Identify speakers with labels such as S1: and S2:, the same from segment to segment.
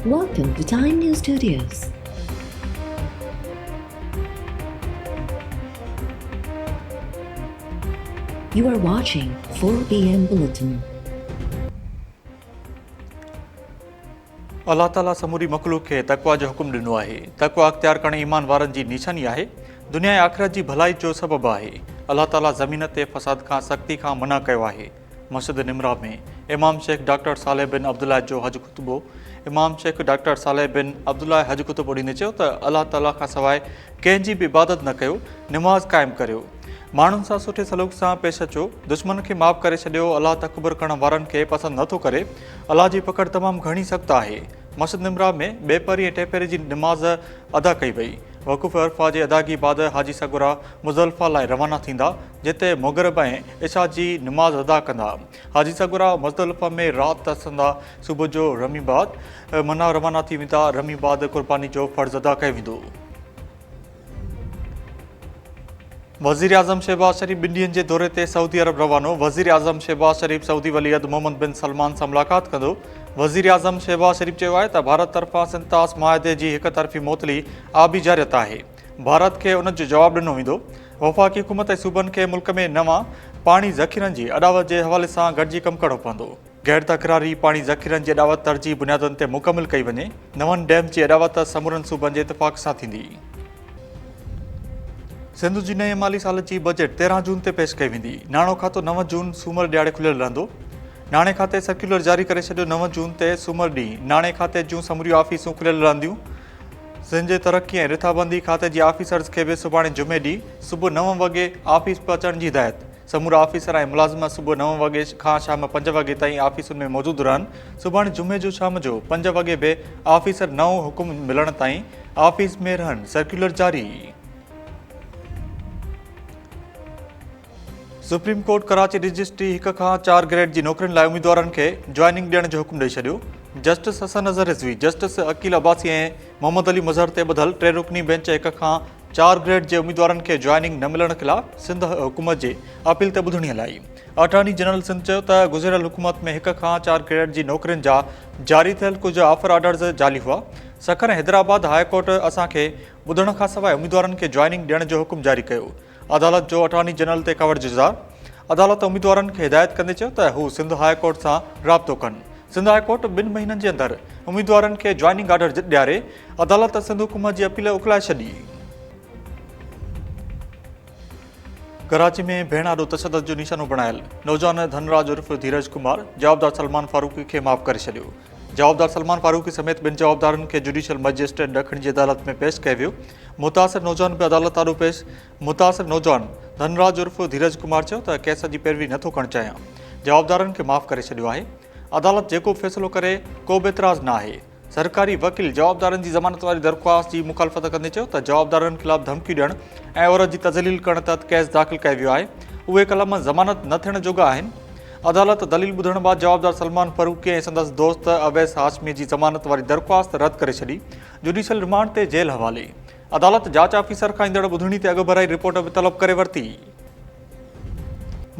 S1: Welcome to Time News Studios. You are watching 4 p.m. Bulletin.
S2: अल्लाह ताला समूरी मखलूक खे तक़वा जो हुकुम ॾिनो आहे। तक़वा अख़्तियार करण ईमान वारनि जी निशानी आहे। दुनिया ऐं आख़िरत जी भलाई जो सबबु आहे। अल्लाह ताला ज़मीन ते फ़साद खां सख़्ती खां मना कयो आहे। मस्जिद निमरा में इमाम शेख डॉक्टर सालेह बिन अब्दुल्लाह जो हज खुतबो। इमाम शेख डॉक्टर सालेह बिन अब्दुल्लाह हज खुतबो ॾींदे चयो त अल्लाह ताला खां सवाइ कंहिंजी बि इबादत न कयो, निमाज़ क़ाइमु करियो, माण्हुनि सां सुठे सलूक सां पेश अचो, दुश्मन खे माफ़ करे छॾियो। अल्लाह तकबर करण वारनि खे पसंदि नथो करे। अल्लाह जी पकड़ तमामु घणी सख़्तु आहे। मस्जिद निमरा में बेपरी ऐं टेपेरे जी निमाज़ अदा कई वई। वक़ूफ़ अरफ़ा जे अदागी बाद हाजी सगुरा मुज़दलिफ़ा लाइ रवाना थींदा, जिते मग़रिब ऐं इशा जी निमाज़ अदा कंदा। हाजी सगुरा मुज़दलिफ़ा में राति तरसंदा, सुबुह जो रमी बाद मना रवाना थी वेंदा। रमी बाद क़ुर्बानी जो फ़र्ज़ अदा कयो वेंदो। वज़ीर आज़म शहबाज शरीफ़ 2 ॾींहंनि जे दौरे ते सऊदी अरब रवानो। वज़ीर आज़म शहबाज शरीफ़ सऊदी वलीअहद मोहम्मद बिन सलमान सां मुलाक़ात कंदो। वज़ीर आज़म शहबाज शरीफ़ चयो आहे त भारत तरफ़ां सिंतास माहिदे जी हिक तरफ़ी मोतली आबी जारियत आहे। भारत खे उन जो जवाबु ॾिनो वेंदो। वफ़ाक़ी हुकूमत ऐं सूबनि खे मुल्क में नवां पाणी ज़ख़ीरनि जी अॾावत जे हवाले सां गॾिजी कमु करणो पवंदो। गैर तकरारी पाणी ज़ख़ीरनि जी अॾावत तरजीह बुनियादुनि ते मुकमिल कई वञे। नवनि डैम जी अॾावत समूरनि सूबनि जे इतफ़ाक़ सां थींदी। सिंध जी नए माली साल जी बजट 13 जून ते पेश कई वेंदी। नाणो खातो 9 जून सूमर ॾियारे खुलियल रहंदो। नाणे खाते सर्कुलर जारी करे छॾियो। 9 जून ते सूमर ॾींहुं नाणे खाते जूं समूरियूं ऑफिसूं खुलियल रहंदियूं। सिंध जे तरक़ी ऐं रिथाबंदी खाते जी ऑफिसर्स खे बि सुभाणे जुमे ॾींहुं सुबुह 9 वॻे ऑफिस पहुचण जी हिदायत। समूरा ऑफिसर ऐं मुलाज़िम सुबुह 9 वॻे खां शाम 5 वॻे ताईं ऑफिसुनि में मौजूदु रहनि। सुभाणे जुमे जो शाम जो 5 वॻे बि ऑफिसर नओं हुकुम मिलण ताईं ऑफिस में रहनि। सर्कुलर जारी। सुप्रीम कोर्ट कराची रजिस्ट्री 1 खां 4 ग्रेड जी नौकरियुनि लाइ उम्मीदवारनि खे ज्वाइनिंग ॾियण जो हुकुम ॾेई छॾियो। जस्टिस हसन अज़हर रिज़वी, जस्टिस अकील अब्बासी ऐं मोहम्मद अली मज़हर ते ॿधल 3 रुकनी बेंच 1 खां 4 ग्रेड जे उम्मीदवारनि खे ज्वाइनिंग न मिलण ख़िलाफ़ सिंध हुकूमत जे अपील ते ॿुधणी हलाई। अटॉर्नी जनरल सिंध चयो त गुज़िरियल हुकूमत में 1 खां 4 ग्रेड जी नौकरियुनि जा जारी थियल कुझु ऑफर ऑर्डर्स जाली हुआ। सखर हैदराबाद हाई कोर्ट असांखे ॿुधण खां सवाइ उम्मीदवारनि खे ज्वाइनिंग ॾियण जो हुकुम जारी कयो। अदालत जो अटॉर्नी जनरल ते कवर जुज़ार। अदालत उम्मीदवारनि खे हिदायत कंदे चयो त हू सिंध हाई कोर्ट सां राब्तो कनि। सिंध हाई कोर्ट 2 महीननि जे अंदरि उम्मीदवारनि खे ज्वाइनिंग ऑर्डर ॾियारे। अदालत सिंध हुकूमत जी अपील उकलाए छॾी। कराची में भेण आॾो तशदद जो निशानो बणायल नौजवान धनराज उर्फ़ धीरज कुमार जवाबदार सलमान फारूकी खे माफ़ करे छॾियो। जवाबदार सलमान फारूकी समेत 2 जवाबदारनि खे जुडिशियल मजिस्ट्रेट ॾखिण जी अदालत में पेश कयो वियो। मुतासिर नौजवान बि अदालत आॾो पेश। मुतासिर नौजवान धनराज उर्फ़ धीरज कुमार चयो त केस जी पैरवी नथो करणु चाहियां। जवाबदारनि खे माफ़ करे छॾियो आहे। अदालत जेको फ़ैसिलो करे को बि एतिराज़ न आहे। सरकारी वकील जवाबदारनि जी ज़मानत वारी दरख़्वास्त जी मुखालफ़त कंदे चयो त जवाबदारनि ख़िलाफ़ धमकी ॾियणु ऐं औरत जी तज़लील करण तहत केस दाख़िल कयो वियो आहे। उहे कलम ज़मानत न थियण जोगा आहिनि। अदालत दलील ॿुधण बाद जवाबदार सलमान फारूकी ऐं संदसि दोस्त अवैस हाशमी जी ज़मानत वारी दरख़्वास्त रद्द करे छॾी। जुडिशियल रिमांड ते जेल हवाले। अदालत जांच ऑफिसर खां ईंदड़ ॿुधणी ते अॻु भराई रिपोर्ट बि तलब करे वरिती।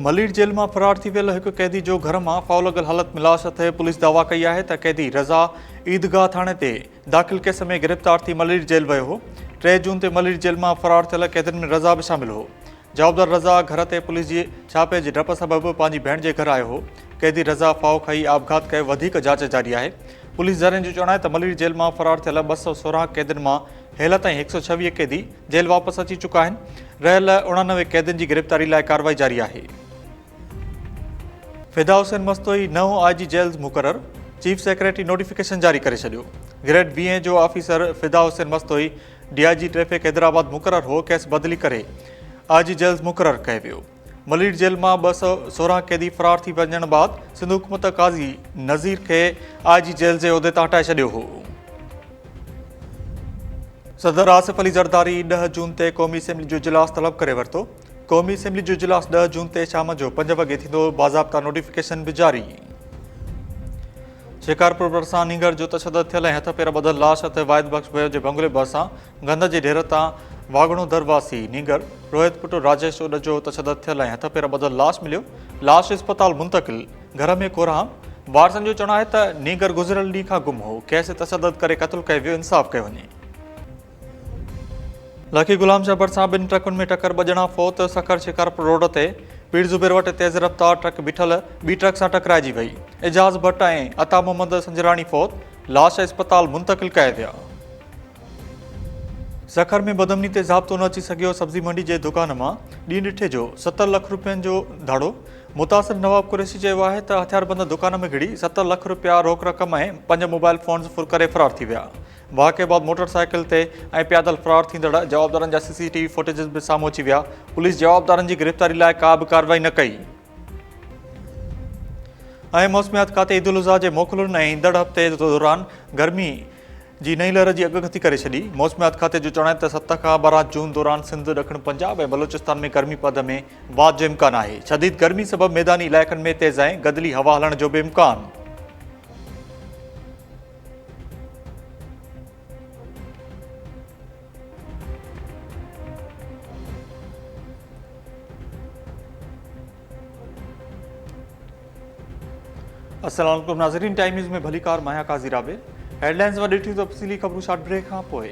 S2: मलीर जेल मां फरार थी वियल हिकु कैदी जो घर मां फाउ लॻल हालत में लाश अथे। पुलिस दावा कई आहे त कैदी रज़ा ईदगाह थाणे ते दाख़िल केस में गिरफ़्तार थी मलीर जेल वियो हो। 3 जून ते मलीर जेल मां फरार थियल कैदियुनि में रज़ा बि शामिल हो। जवाबदार रज़ा घर ते पुलिस जी छापे जे डप सबबि पंहिंजी भेण जे घर आयो हो। कैदी रज़ा फाउ खाई आपघात कयो। वधीक जांच जारी आहे। पुलिस ज़रियनि जो चवणु आहे त मलीर जेल मां फरार थियल 216 कैदियुनि मां हेल ताईं 126 कैदी जेल वापसि अची चुका आहिनि। रहियल 89 कैदियुनि जी गिरफ़्तारी लाइ कार्रवाई जारी आहे। फिदा हुसैन मस्तोई नओं IG जेल्स मुक़रर। चीफ सेक्रेटरी नोटिफिकेशन जारी करे छॾियो। ग्रेड 20 जो ऑफिसर फिदा हुसैन मस्तोई DIG ट्रैफिक हैदराबाद मुक़रर हो। केस बदिली करे IG जेल्स मुक़रर कयो वियो। मलीर जेल मां 216 कैदी फरार थी वञण बाद सिंध हुकूमत काज़ी नज़ीर खे IG जेल जे उहिदे तां हटाए छॾियो हो। सदर आसिफ अली ज़रदारी 10 जून ते क़ौमी असेंबली जो इजलास तलब करे वरितो। क़ौमी असेंबली जो इजलास 10 जून ते शाम जो 5 वॻे थींदो। बाज़ाब्ता नोटिफिकेशन बि जारी। शिकारपुर भरिसां नींगर जो तशदद थियल ऐं हथ पेर ॿधल लाश ते वाहिद बख़्श भयो जे बंगले भरिसां गंद जे ढेर तां वागणो दरवासी नींगर रोहित पुट राजेश उॾ जो तशदद थियल ऐं हथ पेर ॿधल लाश मिलियो। लाश अस्पताल मुंतक़िल। घर में कोरहाम वारसनि जो चवणु आहे त नीगर गुज़िरियल ॾींहुं खां गुम हो, कंहिं तशदद करे क़तलु कयो वियो, इंसाफ़ कयो वञे। लखी गुलाम शाह भरिसां 2 ट्रकुनि में टकर, 2 ॼणा फौत। सखर शिकारपुर रोड ते पीर ज़ुबैर वटि तेज़ रफ़्तार ट्रक बीठल ॿी ट्रक सां टकराइजी वई। एजाज़ भट्ट ऐं अता मोहम्मद संजराणी फौत, लाश अस्पताल मुंतक़िल कया विया। सखर में बदमनी ते ज़ाब्तो न अची सघियो। सब्ज़ी मंडी जे दुकान मां ॾींहुं ॾिठे जो 70 लख रुपयनि जो धाड़ो। मुतासिर नवाब कुरैशी चयो आहे त हथियारबंद दुकान में घिड़ी 70 लख रुपया रोक रक़म ऐं 5 मोबाइल फ़ोन्स फुर करे फ़रार थी विया। वाक़े बाद मोटरसाइकिल ते ऐं पैदल फ़रार थींदड़ जवाबदारनि जा CCTV फुटेज बि साम्हूं अची विया। पुलिस जवाबदारनि जी गिरफ़्तारी लाइ का बि कार्रवाई न कई। ऐं मौसमियात खाते ईद उल अज़हा जे मोकलुनि ऐं ईंदड़ हफ़्ते दौरान गर्मी जी नई लहर जी अॻकथी करे छॾी। मौसमियात खाते जो चवणु आहे त 7 खां 12 जून दौरान सिंध, ॾखण पंजाब ऐं बलोचिस्तान में गर्मी पद में वाध जो इम्कान आहे। शदीद गर्मी सबबि मैदानी इलाइक़नि में तेज़ ऐं गदिली हवा हलण जो बि इम्कान। अस्सलाम वालेकुम नाज़रीन, टाइम न्यूज़ में भली कार माया काज़ी राबे। हेडलाइंस में ॾिठियूं तफ़सीली ख़बरूं शॉर्ट ब्रेक खां पोइ।